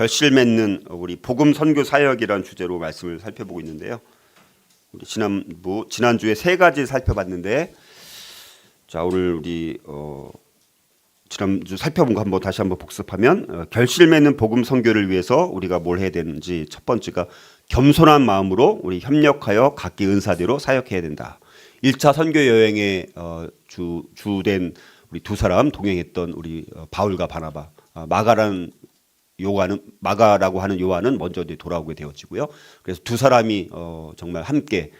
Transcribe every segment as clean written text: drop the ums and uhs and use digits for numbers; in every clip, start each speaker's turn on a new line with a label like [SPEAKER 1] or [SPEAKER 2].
[SPEAKER 1] 결실 맺는 우리 복음 선교 사역이라는 주제로 말씀을 살펴보고 있는데요. 우리 지난주에 세 가지 살펴봤는데, 자 오늘 우리 지난주 살펴본 거 다시 한번 복습하면, 결실 맺는 복음 선교를 위해서 우리가 뭘 해야 되는지, 첫 번째가 겸손한 마음으로 우리 협력하여 각기 은사대로 사역해야 된다. 1차 선교 여행에 주된 우리 두 사람 동행했던 우리 바울과 바나바, 마가라고 하는 요한은 먼저 돌아오게 되어지고요. 그래서 두 사람이 정말 함께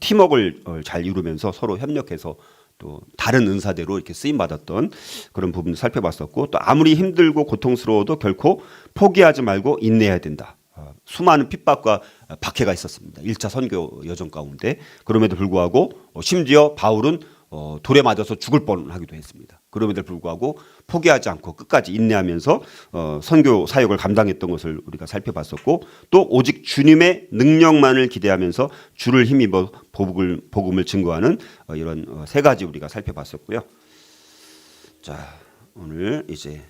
[SPEAKER 1] 팀워크를 잘 이루면서 서로 협력해서 또 다른 은사대로 이렇게 쓰임 받았던 그런 부분을 살펴봤었고, 또 아무리 힘들고 고통스러워도 결코 포기하지 말고 인내해야 된다. 수많은 핍박과 박해가 있었습니다. 1차 선교 여정 가운데. 그럼에도 불구하고 심지어 바울은 돌에 맞아서 죽을 뻔하기도 했습니다. 그럼에도 불구하고 포기하지 않고 끝까지 인내하면서 선교 사역을 감당했던 것을 우리가 살펴봤었고, 또 오직 주님의 능력만을 기대하면서 주를 힘입어 복음을 증거하는 이런 세 가지 우리가 살펴봤었고요. 자, 오늘 이제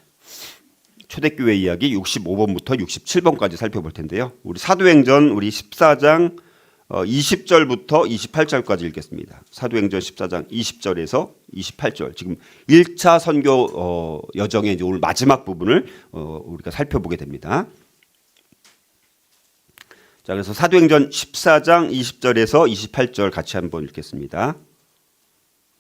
[SPEAKER 1] 초대교회 이야기 65번부터 67번까지 살펴볼 텐데요. 우리 사도행전 우리 14장 20절부터 28절까지 읽겠습니다. 사도행전 14장 20절에서 28절. 지금 1차 선교 여정의 이제 오늘 마지막 부분을 우리가 살펴보게 됩니다. 자, 그래서 사도행전 14장 20절에서 28절 같이 한번 읽겠습니다.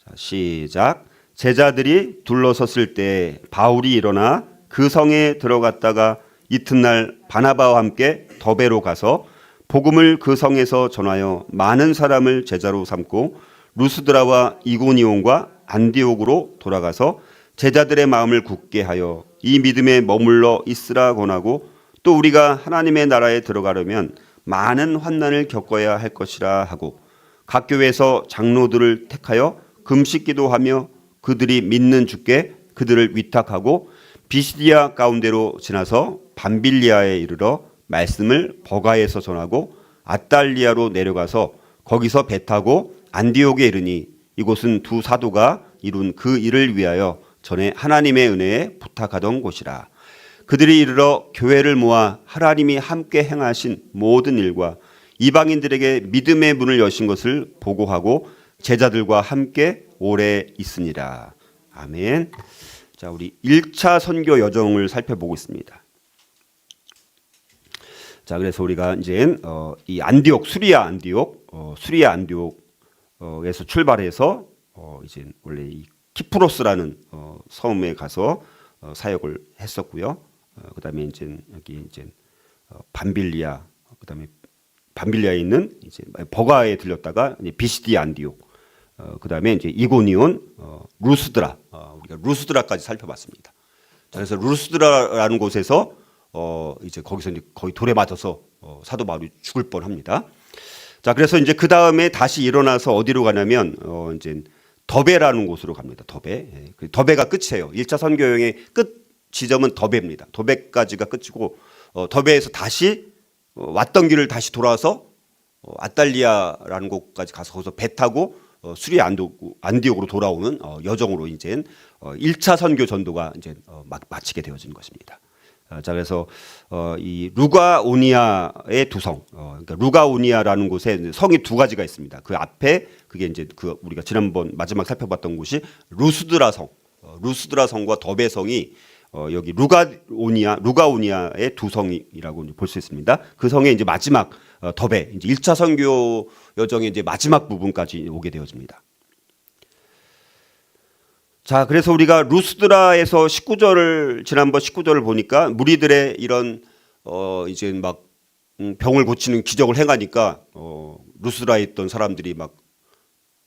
[SPEAKER 1] 자, 시작. 제자들이 둘러섰을 때 바울이 일어나 그 성에 들어갔다가 이튿날 바나바와 함께 더베로 가서 복음을 그 성에서 전하여 많은 사람을 제자로 삼고 루스드라와 이고니온과 안디옥으로 돌아가서 제자들의 마음을 굳게 하여 이 믿음에 머물러 있으라 권하고, 또 우리가 하나님의 나라에 들어가려면 많은 환난을 겪어야 할 것이라 하고, 각 교회에서 장로들을 택하여 금식기도하며 그들이 믿는 주께 그들을 위탁하고 비시디아 가운데로 지나서 밤빌리아에 이르러 말씀을 버가에서 전하고 아달리아로 내려가서 거기서 배 타고 안디옥에 이르니, 이곳은 두 사도가 이룬 그 일을 위하여 전에 하나님의 은혜에 부탁하던 곳이라. 그들이 이르러 교회를 모아 하나님이 함께 행하신 모든 일과 이방인들에게 믿음의 문을 여신 것을 보고하고 제자들과 함께 오래 있으니라. 아멘. 자, 우리 1차 선교 여정을 살펴보고 있습니다. 자, 그래서 우리가 이제 이 안디옥, 수리아 안디옥에서 출발해서 이제 원래 이 키프로스라는 섬에 가서 사역을 했었고요. 그다음에 이제 여기 이제 밤빌리아, 그다음에 밤빌리아에 있는 이제 버가에 들렸다가 이제 비시디아 안디옥, 그다음에 이제 이고니온, 루스드라, 우리가 루스드라까지 살펴봤습니다. 자, 그래서 루스드라라는 곳에서 이제 거기서 이제 거의 돌에 맞아서 사도 바울이 죽을 뻔합니다. 자, 그래서 이제 그 다음에 다시 일어나서 어디로 가냐면 이제 더베라는 곳으로 갑니다. 더베. 더베가 끝이에요. 1차 선교 여행의 끝 지점은 더베입니다. 더베까지가 끝이고, 더베에서 다시 왔던 길을 다시 돌아서 아달리아라는 곳까지 가서 거기서 배 타고 수리아 안디옥으로 돌아오는 여정으로 이제 1차 선교 전도가 이제 마치게 되어진 것입니다. 자, 그래서 이 루가오니아의 두 성, 그러니까 루가오니아라는 곳에 성이 두 가지가 있습니다. 그 앞에 그게 이제 그 우리가 지난번 마지막 살펴봤던 곳이 루스드라 성과 더베 성이 여기 루가오니아의 두 성이라고 볼 수 있습니다. 그 성의 이제 마지막 더베, 이제 1차 선교 여정의 이제 마지막 부분까지 오게 되어집니다. 자, 그래서 우리가 루스드라에서 지난번 19절을 보니까 무리들의 이런 이제 막 병을 고치는 기적을 행하니까 루스드라에 있던 사람들이 막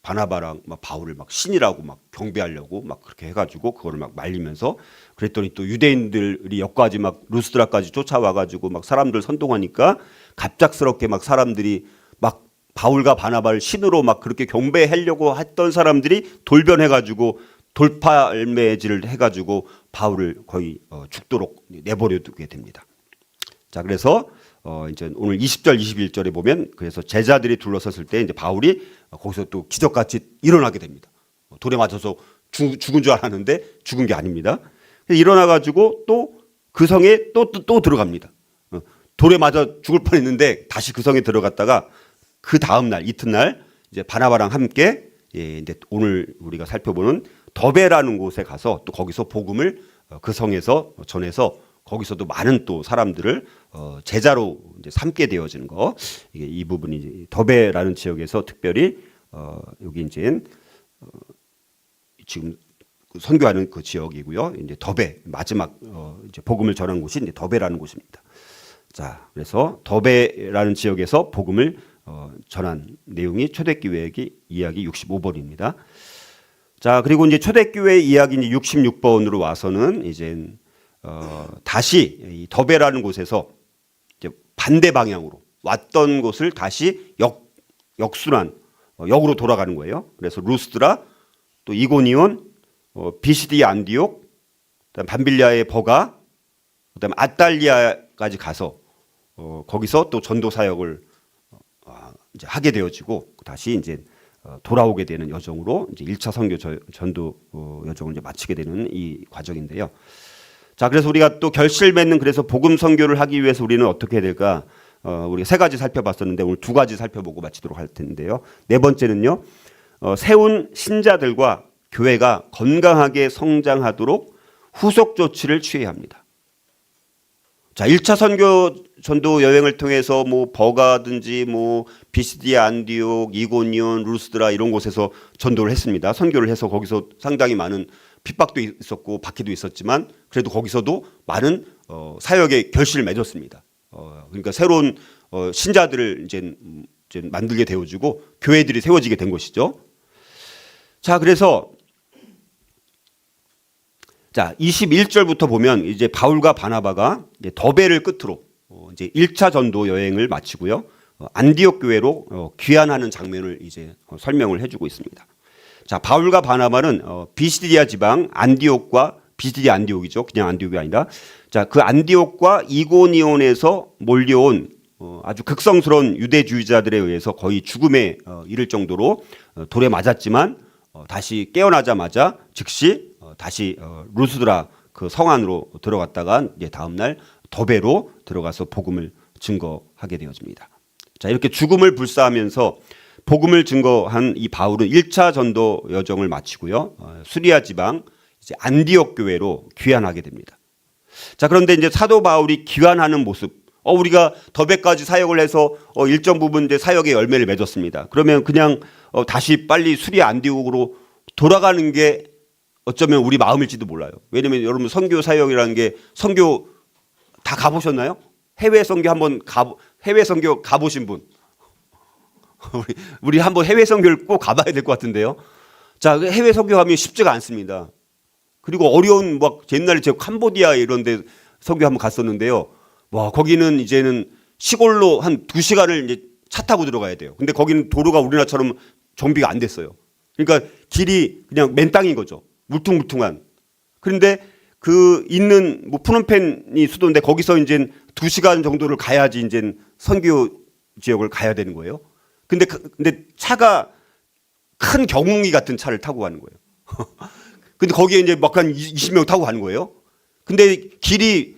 [SPEAKER 1] 바나바랑 막 바울을 막 신이라고 막 경배하려고 막 그렇게 해가지고 그거를 막 말리면서, 그랬더니 또 유대인들이 여기까지 막 루스드라까지 쫓아와가지고 막 사람들 선동하니까 갑작스럽게 막 사람들이 막 바울과 바나바를 신으로 막 그렇게 경배하려고 했던 사람들이 돌변해가지고 돌팔매질을 해가지고 바울을 거의 죽도록 내버려 두게 됩니다. 자, 그래서 이제 오늘 20절, 21절에 보면, 그래서 제자들이 둘러섰을 때 이제 바울이 거기서 또 기적같이 일어나게 됩니다. 돌에 맞아서 죽은 줄 알았는데 죽은 게 아닙니다. 일어나가지고 또 그 성에 또 들어갑니다. 돌에 맞아 죽을 뻔했는데 다시 그 성에 들어갔다가 그 다음 날 이튿날 이제 바나바랑 함께 이제 오늘 우리가 살펴보는 더베라는 곳에 가서 또 거기서 복음을 그 성에서 전해서 거기서도 많은 또 사람들을 제자로 이제 삼게 되어지는 거. 이게 이 부분이 더베라는 지역에서 특별히 여기 이제 지금 선교하는 그 지역이고요. 이제 더베 마지막 이제 복음을 전한 곳이 이제 더베라는 곳입니다. 자, 그래서 더베라는 지역에서 복음을 전한 내용이 초대교회 이야기 65번입니다. 자, 그리고 이제 초대교회 이야기 66번으로 와서는 이제 다시 이 더베라는 곳에서 이제 반대 방향으로 왔던 곳을 다시 역순환 역으로 돌아가는 거예요. 그래서 루스드라, 또 이고니온, 비시디 안디옥, 그다음 밤빌리아의 버가, 그다음 아탈리아까지 가서 거기서 또 전도 사역을 이제 하게 되어지고 다시 이제 돌아오게 되는 여정으로 이제 1차 선교 전도 여정을 이제 마치게 되는 이 과정인데요. 자, 그래서 우리가 또 결실 맺는 그래서 복음 선교를 하기 위해서 우리는 어떻게 해야 될까? 우리가 세 가지 살펴봤었는데 오늘 두 가지 살펴보고 마치도록 할 텐데요. 네 번째는요. 세운 신자들과 교회가 건강하게 성장하도록 후속 조치를 취해야 합니다. 자, 1차 선교 전도 여행을 통해서 뭐 버가든지 뭐 비시디아 안디옥, 이고니온, 루스드라 이런 곳에서 전도를 했습니다. 선교를 해서 거기서 상당히 많은 핍박도 있었고 박해도 있었지만 그래도 거기서도 많은 사역의 결실을 맺었습니다. 그러니까 새로운 신자들을 이제 만들게 되어지고 교회들이 세워지게 된 것이죠. 자, 그래서 자, 21절부터 보면 이제 바울과 바나바가 이제 더베를 끝으로 이제 1차 전도 여행을 마치고요. 안디옥 교회로 귀환하는 장면을 이제 설명을 해주고 있습니다. 자, 바울과 바나바는 비시디아 지방 안디옥과 비시디아 안디옥이죠. 그냥 안디옥이 아니라 자, 그 안디옥과 이고니온에서 몰려온 아주 극성스러운 유대주의자들에 의해서 거의 죽음에 이를 정도로 돌에 맞았지만 다시 깨어나자마자 즉시 다시 루스드라 그 성 안으로 들어갔다가 이제 다음 날 더베로 들어가서 복음을 증거하게 되어집니다. 자, 이렇게 죽음을 불사하면서 복음을 증거한 이 바울은 1차 전도 여정을 마치고요. 수리아 지방 이제 안디옥 교회로 귀환하게 됩니다. 자, 그런데 이제 사도 바울이 귀환하는 모습, 우리가 더베까지 사역을 해서 일정 부분 이제 사역의 열매를 맺었습니다. 그러면 그냥 다시 빨리 수리아 안디옥으로 돌아가는 게 어쩌면 우리 마음일지도 몰라요. 왜냐면 여러분 선교 사역이라는 게 선교 다 가보셨나요? 해외 선교 해외 선교 가보신 분? 우리 한번 해외 선교를 꼭 가봐야 될 것 같은데요. 자, 해외 선교하면 쉽지가 않습니다. 그리고 어려운 막 옛날에 제가 캄보디아 이런 데 선교 한번 갔었는데요. 와, 거기는 이제는 시골로 한 2시간을 이제 차 타고 들어가야 돼요. 근데 거기는 도로가 우리나라처럼 정비가 안 됐어요. 그러니까 길이 그냥 맨 땅인 거죠. 물퉁물퉁한. 그런데 그 있는 뭐 푸놈펜이 수도인데 거기서 이제 2시간 정도를 가야지 이제 선교 지역을 가야 되는 거예요. 근데 차가 큰 경운기 같은 차를 타고 가는 거예요. 근데 거기에 이제 막 한 20명 타고 가는 거예요. 근데 길이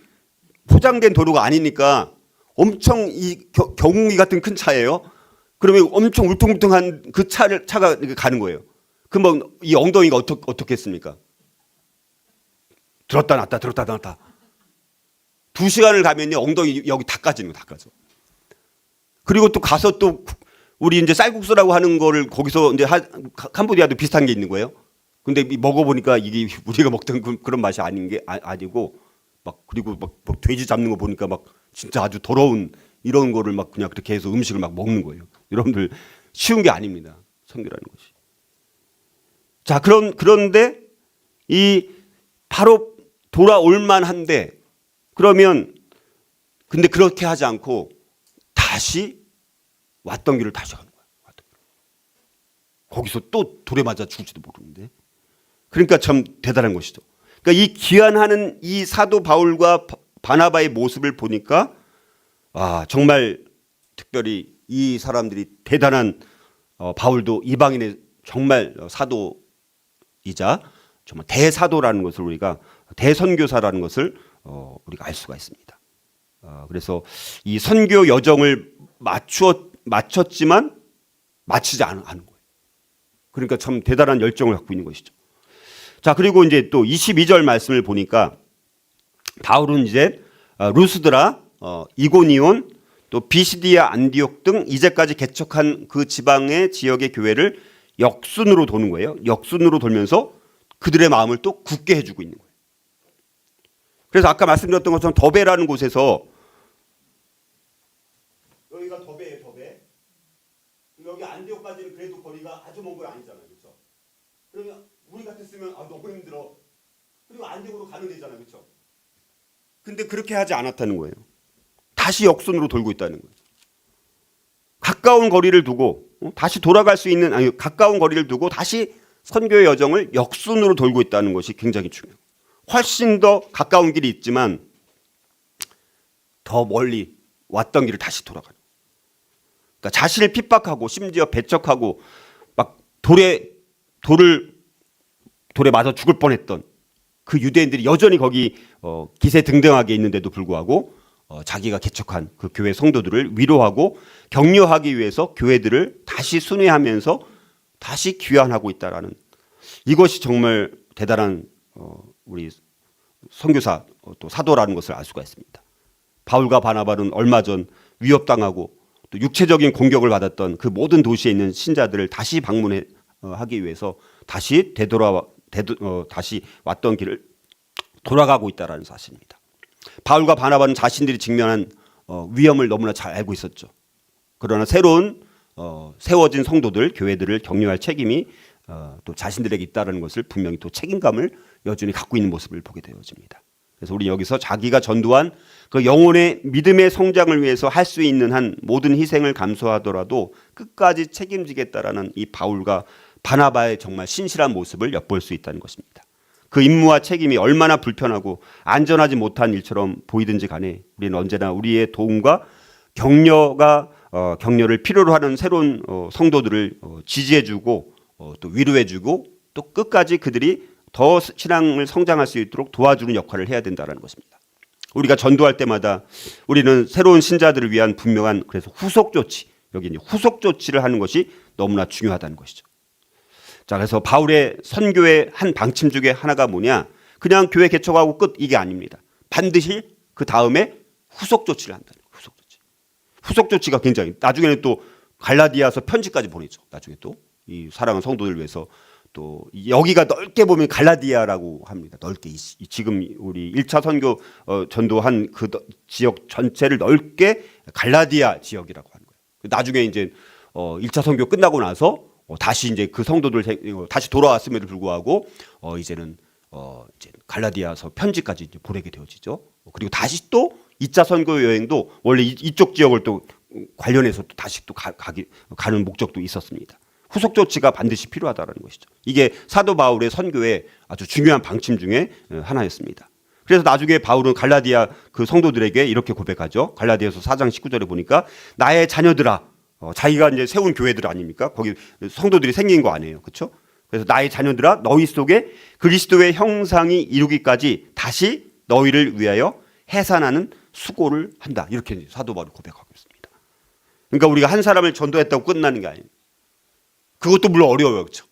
[SPEAKER 1] 포장된 도로가 아니니까 엄청 이 경운기 같은 큰 차예요. 그러면 엄청 울퉁불퉁한 그 차가 가는 거예요. 그럼 이 엉덩이가 어떻겠습니까? 들었다 놨다 들었다 놨다. 2시간을 가면요 엉덩이 여기 다 까지는 거 다 까져. 그리고 또 가서 또 우리 이제 쌀국수라고 하는 거를 거기서 이제 캄보디아도 비슷한 게 있는 거예요. 근데 먹어보니까 이게 우리가 먹던 그런 맛이 아니고 막 그리고 막 돼지 잡는 거 보니까 막 진짜 아주 더러운 이런 거를 막 그냥 그렇게 해서 음식을 막 먹는 거예요. 여러분들 쉬운 게 아닙니다. 선교라는 것이. 자, 그런데 이 바로 돌아올 만한데 그러면 근데 그렇게 하지 않고 다시 왔던 길을 다시 가는 거야. 거기서 또 돌에 맞아 죽을지도 모르는데. 그러니까 참 대단한 것이죠. 그러니까 이 귀환하는 이 사도 바울과 바나바의 모습을 보니까 정말 특별히 이 사람들이 대단한 바울도 이방인의 정말 사도이자 정말 대사도라는 것을 우리가 대선교사라는 것을 우리가 알 수가 있습니다. 그래서 이 선교 여정을 마쳤지만 마치지 않은 거예요. 그러니까 참 대단한 열정을 갖고 있는 것이죠. 자, 그리고 이제 또 22절 말씀을 보니까 바울은 이제 루스드라, 이고니온, 또 비시디아, 안디옥 등 이제까지 개척한 그 지방의 지역의 교회를 역순으로 도는 거예요. 역순으로 돌면서 그들의 마음을 또 굳게 해주고 있는 거예요. 그래서 아까 말씀드렸던 것처럼 더베라는 곳에서, 여기가 더베예요, 더베. 여기 안디옥까지는 그래도 거리가 아주 먼 건 아니잖아요, 그렇죠? 그러면 우리 같았으면 너무 힘들어. 그리고 안디옥으로 가면 되잖아요, 그렇죠? 근데 그렇게 하지 않았다는 거예요. 다시 역순으로 돌고 있다는 거죠. 가까운 거리를 두고 다시 돌아갈 수 있는, 가까운 거리를 두고 다시 선교의 여정을 역순으로 돌고 있다는 것이 굉장히 중요해요. 훨씬 더 가까운 길이 있지만 더 멀리 왔던 길을 다시 돌아가는. 그러니까 자신을 핍박하고 심지어 배척하고 막 돌에 맞아 죽을 뻔했던 그 유대인들이 여전히 거기 기세등등하게 있는데도 불구하고 자기가 개척한 그 교회 성도들을 위로하고 격려하기 위해서 교회들을 다시 순회하면서 다시 귀환하고 있다라는, 이것이 정말 대단한 우리 선교사 또 사도라는 것을 알 수가 있습니다. 바울과 바나바는 얼마 전 위협당하고 또 육체적인 공격을 받았던 그 모든 도시에 있는 신자들을 다시 방문하기 위해서 다시 다시 왔던 길을 돌아가고 있다라는 사실입니다. 바울과 바나바는 자신들이 직면한 위험을 너무나 잘 알고 있었죠. 그러나 새로운 세워진 성도들, 교회들을 격려할 책임이 또 자신들에게 있다는 것을 분명히 또 책임감을 여전히 갖고 있는 모습을 보게 되어집니다. 그래서 우리 여기서 자기가 전도한 그 영혼의 믿음의 성장을 위해서 할 수 있는 한 모든 희생을 감수하더라도 끝까지 책임지겠다라는 이 바울과 바나바의 정말 신실한 모습을 엿볼 수 있다는 것입니다. 그 임무와 책임이 얼마나 불편하고 안전하지 못한 일처럼 보이든지 간에 우리는 언제나 우리의 도움과 격려를 필요로 하는 새로운 성도들을 지지해주고 또 위로해주고 또 끝까지 그들이 더 신앙을 성장할 수 있도록 도와주는 역할을 해야 된다는 것입니다. 우리가 전도할 때마다 우리는 새로운 신자들을 위한 분명한, 그래서 후속 조치, 여기 이제 후속 조치를 하는 것이 너무나 중요하다는 것이죠. 자, 그래서 바울의 선교의 한 방침 중에 하나가 뭐냐? 그냥 교회 개척하고 끝, 이게 아닙니다. 반드시 그 다음에 후속 조치를 한다는 거예요. 후속 조치. 후속 조치가 굉장히, 나중에는 또 갈라디아서 편지까지 보내죠. 나중에 또 이 사랑하는 성도들 위해서 또 여기가 넓게 보면 갈라디아라고 합니다. 넓게 지금 우리 1차 선교 전도한 그 지역 전체를 넓게 갈라디아 지역이라고 하는 거예요. 나중에 이제 1차 선교 끝나고 나서 다시 이제 그 성도들 다시 돌아왔음에도 불구하고 이제는 이제 갈라디아서 편지까지 이제 보내게 되어지죠. 그리고 다시 또 2차 선교 여행도 원래 이쪽 지역을 또 관련해서 또 다시 또 가는 목적도 있었습니다. 후속 조치가 반드시 필요하다는 것이죠. 이게 사도 바울의 선교의 아주 중요한 방침 중에 하나였습니다. 그래서 나중에 바울은 갈라디아 그 성도들에게 이렇게 고백하죠. 갈라디아서 4장 19절에 보니까 나의 자녀들아, 자기가 이제 세운 교회들 아닙니까? 거기 성도들이 생긴 거 아니에요, 그렇죠? 그래서 나의 자녀들아, 너희 속에 그리스도의 형상이 이루기까지 다시 너희를 위하여 해산하는 수고를 한다. 이렇게 사도 바울이 고백하고 있습니다. 그러니까 우리가 한 사람을 전도했다고 끝나는 게 아니에요. 그것도 물론 어려워요, 그렇죠?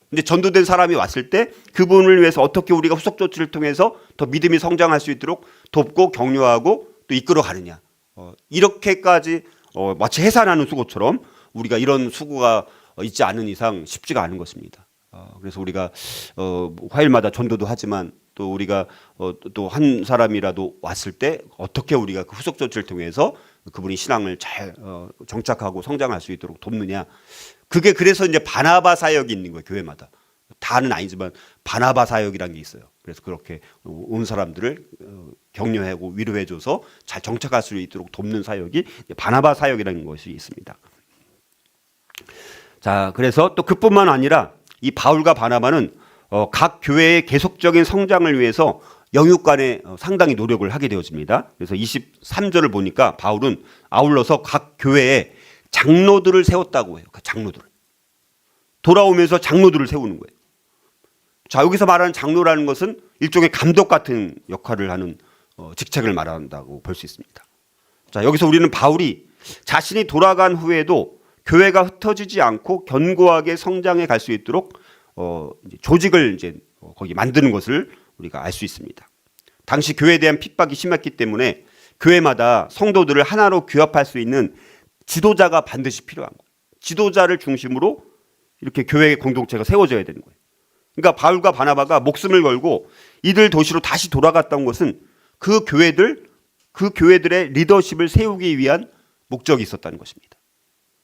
[SPEAKER 1] 근데 전도된 사람이 왔을 때 그분을 위해서 어떻게 우리가 후속 조치를 통해서 더 믿음이 성장할 수 있도록 돕고 격려하고 또 이끌어 가느냐. 이렇게까지 마치 해산하는 수고처럼 우리가 이런 수고가 있지 않은 이상 쉽지가 않은 것입니다. 그래서 우리가 화요일마다 전도도 하지만 또 우리가 또 한 사람이라도 왔을 때 어떻게 우리가 그 후속 조치를 통해서 그분이 신앙을 잘 정착하고 성장할 수 있도록 돕느냐. 그게 그래서 이제 바나바 사역이 있는 거예요. 교회마다. 다는 아니지만 바나바 사역이라는 게 있어요. 그래서 그렇게 온 사람들을 격려하고 위로해줘서 잘 정착할 수 있도록 돕는 사역이 바나바 사역이라는 것이 있습니다. 자, 그래서 또 그뿐만 아니라 이 바울과 바나바는 각 교회의 계속적인 성장을 위해서 영육간에 상당히 노력을 하게 되어집니다. 그래서 23절을 보니까 바울은 아울러서 각 교회에 장로들을 세웠다고 해요. 그 장로들을. 돌아오면서 장로들을 세우는 거예요. 자, 여기서 말하는 장로라는 것은 일종의 감독 같은 역할을 하는 직책을 말한다고 볼 수 있습니다. 자, 여기서 우리는 바울이 자신이 돌아간 후에도 교회가 흩어지지 않고 견고하게 성장해 갈 수 있도록 이제 조직을 이제 거기 만드는 것을 우리가 알 수 있습니다. 당시 교회에 대한 핍박이 심했기 때문에 교회마다 성도들을 하나로 규합할 수 있는 지도자가 반드시 필요한 거예요. 지도자를 중심으로 이렇게 교회의 공동체가 세워져야 되는 거예요. 그러니까 바울과 바나바가 목숨을 걸고 이들 도시로 다시 돌아갔던 것은 그 교회들의 리더십을 세우기 위한 목적이 있었다는 것입니다.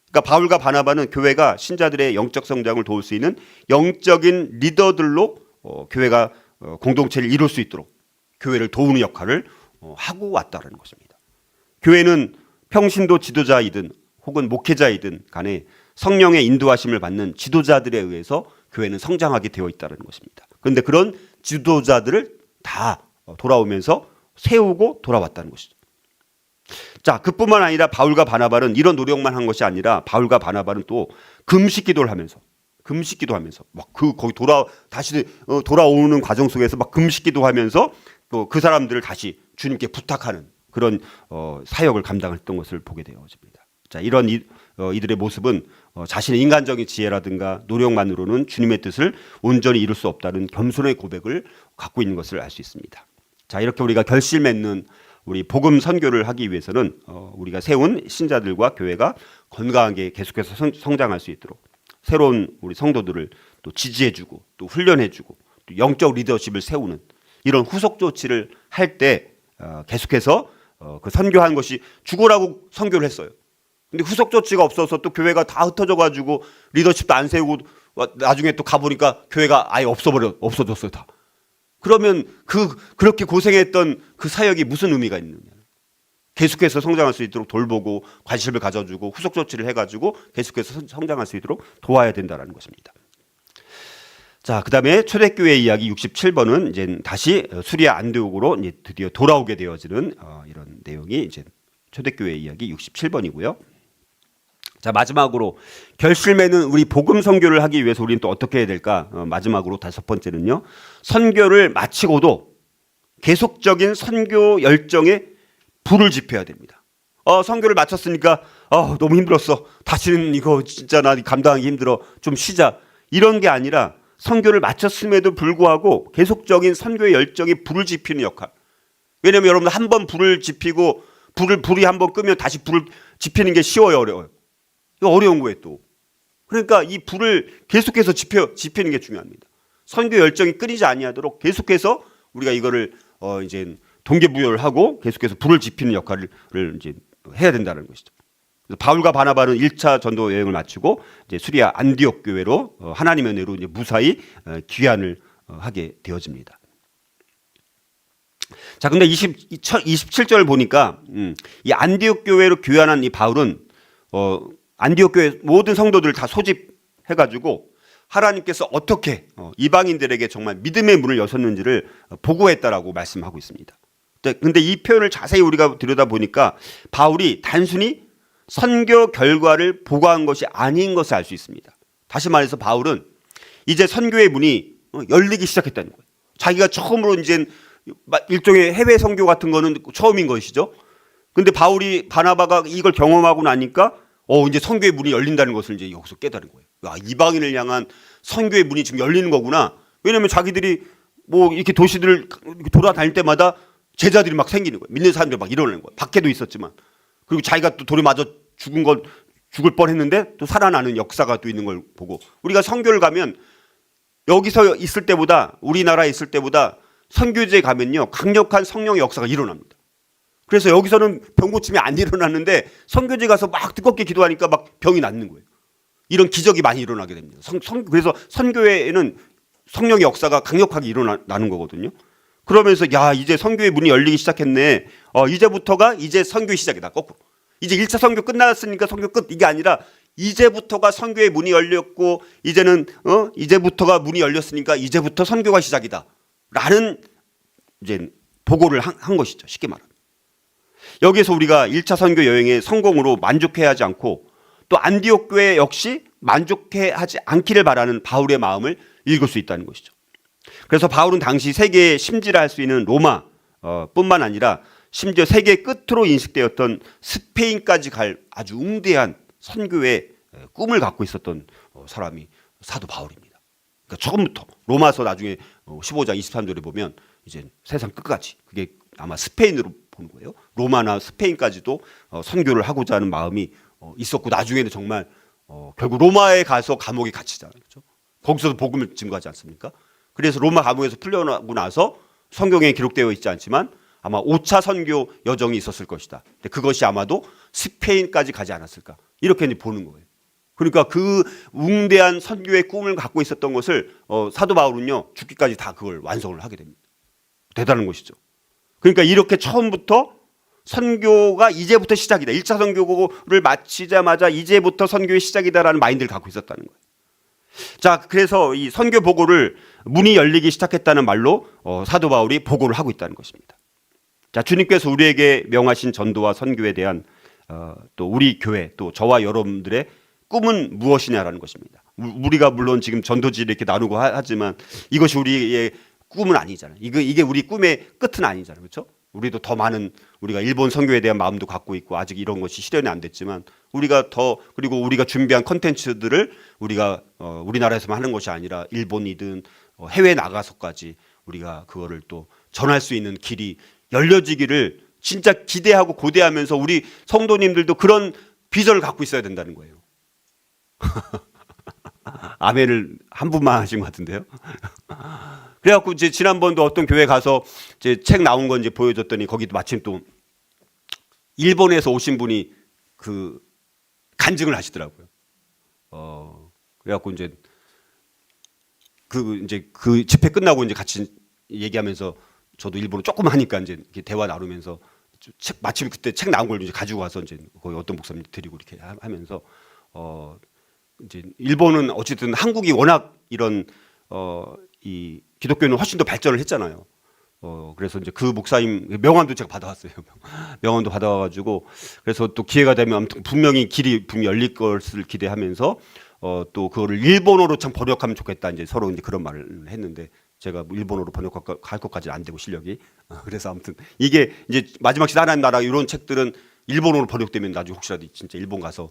[SPEAKER 1] 그러니까 바울과 바나바는 교회가 신자들의 영적 성장을 도울 수 있는 영적인 리더들로 교회가 공동체를 이룰 수 있도록 교회를 도우는 역할을 하고 왔다는 것입니다. 교회는 평신도 지도자이든 혹은 목회자이든 간에 성령의 인도하심을 받는 지도자들에 의해서 교회는 성장하게 되어 있다는 것입니다. 그런데 그런 지도자들을 다 돌아오면서 세우고 돌아왔다는 것이죠. 자, 그뿐만 아니라 바울과 바나바는 이런 노력만 한 것이 아니라 바울과 바나바는 또 금식 기도를 하면서 막 거기 다시 돌아오는 과정 속에서 막 금식 기도하면서 또 그 사람들을 다시 주님께 부탁하는 그런 사역을 감당했던 것을 보게 되어집니다. 자, 이런 이들의 모습은 자신의 인간적인 지혜라든가 노력만으로는 주님의 뜻을 온전히 이룰 수 없다는 겸손의 고백을 갖고 있는 것을 알 수 있습니다. 자, 이렇게 우리가 결실 맺는 우리 복음 선교를 하기 위해서는 우리가 세운 신자들과 교회가 건강하게 계속해서 성장할 수 있도록 새로운 우리 성도들을 또 지지해주고 또 훈련해주고 또 영적 리더십을 세우는 이런 후속 조치를 할 때 계속해서 그 선교한 것이 죽으라고 선교를 했어요. 근데 후속 조치가 없어서 또 교회가 다 흩어져 가지고 리더십도 안 세우고 나중에 또 가보니까 교회가 아예 없어졌어요 다. 그러면 그렇게 고생했던 그 사역이 무슨 의미가 있느냐. 계속해서 성장할 수 있도록 돌보고 관심을 가져주고 후속 조치를 해가지고 계속해서 성장할 수 있도록 도와야 된다는 것입니다. 자, 그 다음에 초대교회 이야기 67번은 이제 다시 수리아 안디옥으로 이제 드디어 돌아오게 되어지는 이런 내용이 이제 초대교회 이야기 67번이고요. 자, 마지막으로 결실 맺는 우리 복음 선교를 하기 위해서 우리는 또 어떻게 해야 될까? 마지막으로 5번째는요. 선교를 마치고도 계속적인 선교 열정에 불을 지펴야 됩니다. 선교를 마쳤으니까 너무 힘들었어. 다시는 이거 진짜 나 감당하기 힘들어. 좀 쉬자. 이런 게 아니라 선교를 마쳤음에도 불구하고 계속적인 선교의 열정에 불을 지피는 역할. 왜냐하면 여러분 한 번 불을 지피고 불이 한 번 끄면 다시 불을 지피는 게 쉬워요, 어려워요? 이거 어려운 거예요 또. 그러니까 이 불을 계속해서 지피는 게 중요합니다. 선교 열정이 끊이지 아니하도록 계속해서 우리가 이거를 이제 동기부여를 하고 계속해서 불을 지피는 역할을 이제 해야 된다는 것이죠. 그래서 바울과 바나바는 1차 전도 여행을 마치고 이제 수리아 안디옥 교회로 하나님의 은혜로 이제 무사히 귀환을 하게 되어집니다. 자, 근데 27절 보니까 이 안디옥 교회로 귀환한 이 바울은 안디옥 교회 모든 성도들을 다 소집해가지고 하나님께서 어떻게 이방인들에게 정말 믿음의 문을 여셨는지를 보고했다라고 말씀하고 있습니다. 근데 이 표현을 자세히 우리가 들여다보니까 바울이 단순히 선교 결과를 보고한 것이 아닌 것을 알 수 있습니다. 다시 말해서 바울은 이제 선교의 문이 열리기 시작했다는 거예요. 자기가 처음으로 이제 일종의 해외 선교 같은 거는 처음인 것이죠. 근데 바나바가 이걸 경험하고 나니까 이제 선교의 문이 열린다는 것을 이제 여기서 깨달은 거예요. 이방인을 향한 선교의 문이 지금 열리는 거구나. 왜냐하면 자기들이 뭐 이렇게 도시들을 돌아다닐 때마다 제자들이 막 생기는 거예요. 믿는 사람들이 막 일어나는 거예요. 밖에도 있었지만. 그리고 자기가 또 돌에 맞아 죽을 뻔했는데 또 살아나는 역사가 또 있는 걸 보고 우리가 선교를 가면 여기서 있을 때보다 우리나라에 있을 때보다 선교지에 가면요 강력한 성령의 역사가 일어납니다. 그래서 여기서는 병 고침이 안 일어났는데 선교지 가서 막 뜨겁게 기도하니까 막 병이 낫는 거예요. 이런 기적이 많이 일어나게 됩니다. 그래서 선교회에는 성령의 역사가 강력하게 일어나는 거거든요. 그러면서 이제 선교의 문이 열리기 시작했네. 이제부터가 이제 선교의 시작이다. 거꾸로. 이제 1차 선교 끝났으니까 선교 끝 이게 아니라 이제부터가 선교의 문이 열렸고 이제는 이제부터가 문이 열렸으니까 이제부터 선교가 시작이다. 라는 이제 보고를 한 것이죠. 쉽게 말하면. 여기에서 우리가 1차 선교 여행의 성공으로 만족해야 하지 않고 또 안디옥 교회 역시 만족해하지 않기를 바라는 바울의 마음을 읽을 수 있다는 것이죠. 그래서 바울은 당시 세계에 심지를 할 수 있는 로마 뿐만 아니라 심지어 세계 끝으로 인식되었던 스페인까지 갈 아주 웅대한 선교의 꿈을 갖고 있었던 사람이 사도 바울입니다. 그러니까 처음부터 로마서 나중에 15장 23절에 보면 이제 세상 끝까지 그게 아마 스페인으로 보는 거예요. 로마나 스페인까지도 선교를 하고자 하는 마음이 있었고 나중에는 정말 결국 로마에 가서 감옥에 갇히잖아요. 그렇죠? 거기서도 복음을 증거하지 않습니까? 그래서 로마 감옥에서 풀려나고 나서 성경에 기록되어 있지 않지만 아마 5차 선교 여정이 있었을 것이다. 근데 그것이 아마도 스페인까지 가지 않았을까 이렇게 보는 거예요. 그러니까 그 웅대한 선교의 꿈을 갖고 있었던 것을 사도 바울은요 죽기까지 다 그걸 완성을 하게 됩니다. 대단한 것이죠. 그러니까 이렇게 처음부터 선교가 이제부터 시작이다. 1차 선교를 마치자마자 이제부터 선교의 시작이다라는 마인드를 갖고 있었다는 거예요. 자, 그래서 이 선교 보고를 문이 열리기 시작했다는 말로 사도 바울이 보고를 하고 있다는 것입니다. 자, 주님께서 우리에게 명하신 전도와 선교에 대한 또 우리 교회 또 저와 여러분들의 꿈은 무엇이냐라는 것입니다. 우리가 물론 지금 전도지를 이렇게 나누고 하지만 이것이 우리의 꿈은 아니잖아요. 이게 우리 꿈의 끝은 아니잖아요. 그렇죠? 우리도 더 많은 우리가 일본 선교에 대한 마음도 갖고 있고 아직 이런 것이 실현이 안 됐지만 우리가 더 그리고 우리가 준비한 컨텐츠들을 우리가 우리나라에서만 하는 것이 아니라 일본이든 해외 나가서까지 우리가 그거를 또 전할 수 있는 길이 열려지기를 진짜 기대하고 고대하면서 우리 성도님들도 그런 비전을 갖고 있어야 된다는 거예요. 아멘을 한 분만 하신 것 같은데요. 그래갖고 이제 지난번도 어떤 교회 가서 이제 책 나온 거 이제 보여줬더니 거기도 마침 또 일본에서 오신 분이 그 간증을 하시더라고요. 그래갖고 이제 그 집회 끝나고 이제 같이 얘기하면서 저도 일본어 조금 하니까 이제 이렇게 대화 나누면서 책 마침 그때 책 나온 걸 이제 가지고 와서 이제 거기 어떤 목사님 드리고 이렇게 하면서 이제 일본은 어쨌든 한국이 워낙 이런 이 기독교는 훨씬 더 발전을 했잖아요. 그래서 이제 그 목사님 명함도 제가 받아왔어요. 명함도 받아와가지고 그래서 또 기회가 되면 아무튼 분명히 길이 분명히 열릴 것을 기대하면서 또 그거를 일본어로 참 번역하면 좋겠다 이제 서로 이제 그런 말을 했는데 제가 일본어로 번역할 것까지는 안 되고 실력이 그래서 아무튼 이게 이제 마지막 시대 하나님 나라 이런 책들은 일본어로 번역되면 나중에 혹시라도 진짜 일본 가서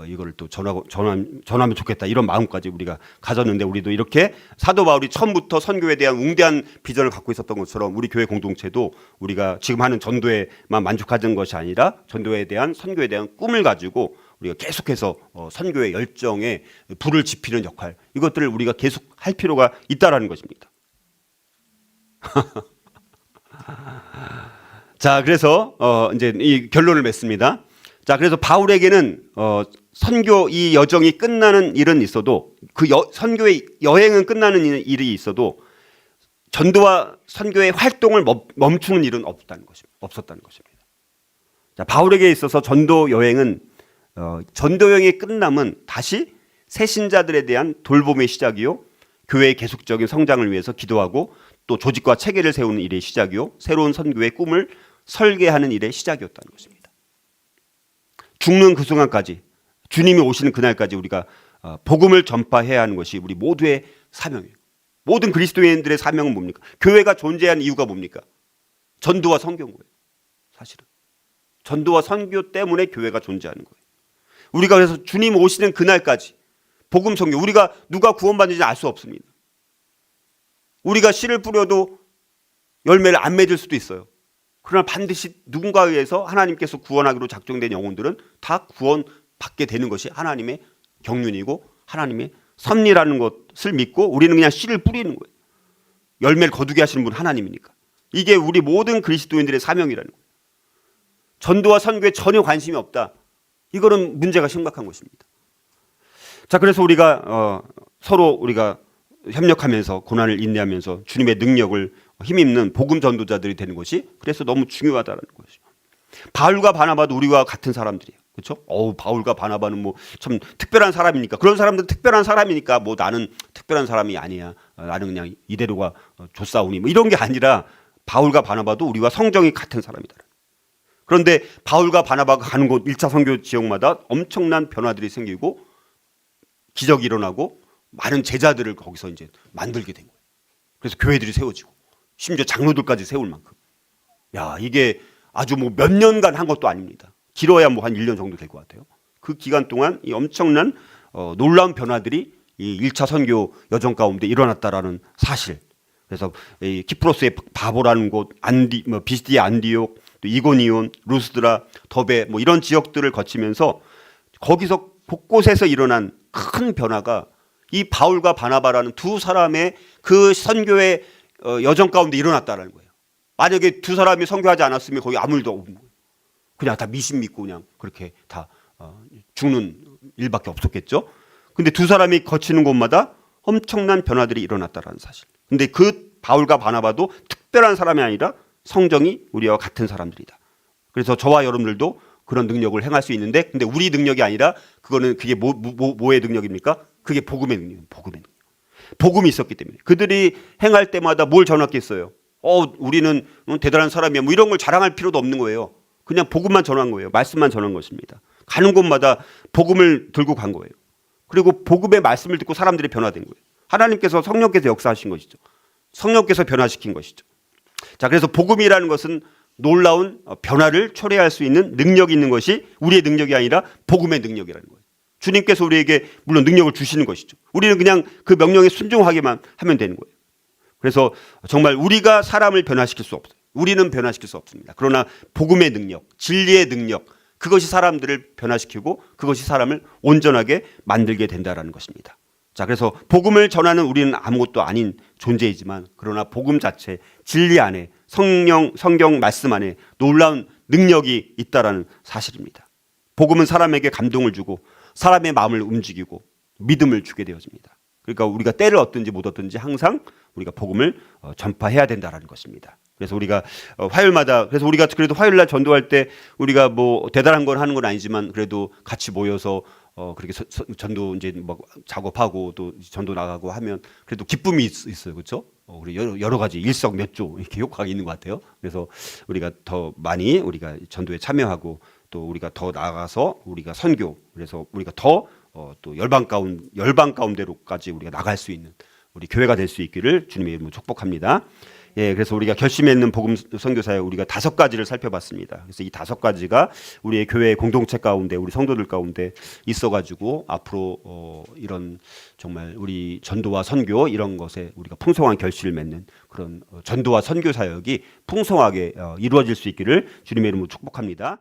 [SPEAKER 1] 이거를 또 전하면 좋겠다 이런 마음까지 우리가 가졌는데 우리도 이렇게 사도 바울이 처음부터 선교에 대한 웅대한 비전을 갖고 있었던 것처럼 우리 교회 공동체도 우리가 지금 하는 전도에만 만족하는 것이 아니라 전도에 대한 선교에 대한 꿈을 가지고 우리가 계속해서 선교의 열정에 불을 지피는 역할 이것들을 우리가 계속 할 필요가 있다라는 것입니다. 자, 그래서 이제 이 결론을 맺습니다. 자, 그래서 바울에게는 선교 이 여정이 끝나는 일은 있어도 그 선교의 여행은 끝나는 일이 있어도 전도와 선교의 활동을 멈추는 일은 없었다는 것입니다. 자, 바울에게 있어서 전도 여행은 전도 여행의 끝남은 다시 새 신자들에 대한 돌봄의 시작이요, 교회의 계속적인 성장을 위해서 기도하고 또 조직과 체계를 세우는 일의 시작이요, 새로운 선교의 꿈을 설계하는 일의 시작이었다는 것입니다. 죽는 그 순간까지 주님이 오시는 그날까지 우리가 복음을 전파해야 하는 것이 우리 모두의 사명이에요. 모든 그리스도인들의 사명은 뭡니까? 교회가 존재하는 이유가 뭡니까? 전도와 선교인 거예요. 사실은 전도와 선교 때문에 교회가 존재하는 거예요. 우리가 그래서 주님 오시는 그날까지 복음 선교 우리가 누가 구원받는지 알 수 없습니다. 우리가 씨를 뿌려도 열매를 안 맺을 수도 있어요. 그러나 반드시 누군가에 의해서 하나님께서 구원하기로 작정된 영혼들은 다 구원받게 되는 것이 하나님의 경륜이고 하나님의 섭리라는 것을 믿고 우리는 그냥 씨를 뿌리는 거예요. 열매를 거두게 하시는 분 하나님이니까. 이게 우리 모든 그리스도인들의 사명이라는 거예요. 전도와 선교에 전혀 관심이 없다. 이거는 문제가 심각한 것입니다. 자, 그래서 우리가 서로 우리가 협력하면서 고난을 인내하면서 주님의 능력을 힘입는 복음 전도자들이 되는 것이 그래서 너무 중요하다는 것이죠. 바울과 바나바도 우리와 같은 사람들이에요. 그렇죠? 바울과 바나바는 뭐 참 특별한 사람이니까 그런 사람들은 특별한 사람이니까 뭐 나는 특별한 사람이 아니야. 나는 그냥 이대로가 좋사오니 뭐 이런 게 아니라 바울과 바나바도 우리와 성정이 같은 사람이다. 그런데 바울과 바나바가 가는 곳 1차 선교 지역마다 엄청난 변화들이 생기고 기적이 일어나고 많은 제자들을 거기서 이제 만들게 된 거예요. 그래서 교회들이 세워지고 심지어 장로들까지 세울 만큼. 야, 이게 아주 뭐 몇 년간 한 것도 아닙니다. 길어야 뭐 한 1년 정도 될 것 같아요. 그 기간 동안 이 엄청난 놀라운 변화들이 이 1차 선교 여정 가운데 일어났다라는 사실. 그래서 이 키프로스의 바보라는 곳, 비스디의 안디옥, 또 이고니온, 루스드라, 더베 뭐 이런 지역들을 거치면서 거기서 곳곳에서 일어난 큰 변화가 이 바울과 바나바라는 두 사람의 그 선교의 여정 가운데 일어났다라는 거예요. 만약에 두 사람이 선교하지 않았으면 거기 아무 일도 없는 거예요. 그냥 다 미신 믿고 그냥 그렇게 다 죽는 일밖에 없었겠죠. 근데 두 사람이 거치는 곳마다 엄청난 변화들이 일어났다라는 사실. 근데 그 바울과 바나바도 특별한 사람이 아니라 성정이 우리와 같은 사람들이다. 그래서 저와 여러분들도 그런 능력을 행할 수 있는데, 근데 우리 능력이 아니라 그게 뭐의 능력입니까? 그게 복음의 능력이에요. 복음의 능력. 복음이 있었기 때문에 그들이 행할 때마다 뭘 전했겠어요? 우리는 대단한 사람이야. 뭐 이런 걸 자랑할 필요도 없는 거예요. 그냥 복음만 전한 거예요. 말씀만 전한 것입니다. 가는 곳마다 복음을 들고 간 거예요. 그리고 복음의 말씀을 듣고 사람들이 변화된 거예요. 하나님께서 성령께서 역사하신 것이죠. 성령께서 변화시킨 것이죠. 자, 그래서 복음이라는 것은 놀라운 변화를 초래할 수 있는 능력이 있는 것이 우리의 능력이 아니라 복음의 능력이라는 거예요. 주님께서 우리에게 물론 능력을 주시는 것이죠. 우리는 그냥 그 명령에 순종하기만 하면 되는 거예요. 그래서 정말 우리가 사람을 변화시킬 수 없어요. 우리는 변화시킬 수 없습니다. 그러나 복음의 능력, 진리의 능력, 그것이 사람들을 변화시키고 그것이 사람을 온전하게 만들게 된다는 것입니다. 자, 그래서 복음을 전하는 우리는 아무것도 아닌 존재이지만, 그러나 복음 자체, 진리 안에, 성경 말씀 안에 놀라운 능력이 있다라는 사실입니다. 복음은 사람에게 감동을 주고 사람의 마음을 움직이고 믿음을 주게 되어집니다. 그러니까 우리가 때를 얻든지 못 얻든지 항상 우리가 복음을 전파해야 된다라는 것입니다. 그래서 우리가 화요일마다, 그래서 우리가 그래도 화요일날 전도할 때 우리가 뭐 대단한 걸 하는 건 아니지만 그래도 같이 모여서 그렇게 전도 이제 뭐 작업하고 또 전도 나가고 하면 그래도 기쁨이 있어요, 그렇죠? 우리 여러 가지 일석몇조 이렇게 효과가 있는 것 같아요. 그래서 우리가 더 많이 우리가 전도에 참여하고 또 우리가 더 나아가서 우리가 선교, 그래서 우리가 더 또 열방 가운데로까지 우리가 나갈 수 있는 우리 교회가 될 수 있기를 주님의 이름으로 축복합니다. 예, 그래서 우리가 결심했는 복음 선교 사역 우리가 5가지를 살펴봤습니다. 그래서 이 5가지가 우리의 교회 공동체 가운데, 우리 성도들 가운데 있어가지고 앞으로 이런 정말 우리 전도와 선교 이런 것에 우리가 풍성한 결실을 맺는 그런 전도와 선교 사역이 풍성하게 이루어질 수 있기를 주님의 이름으로 축복합니다.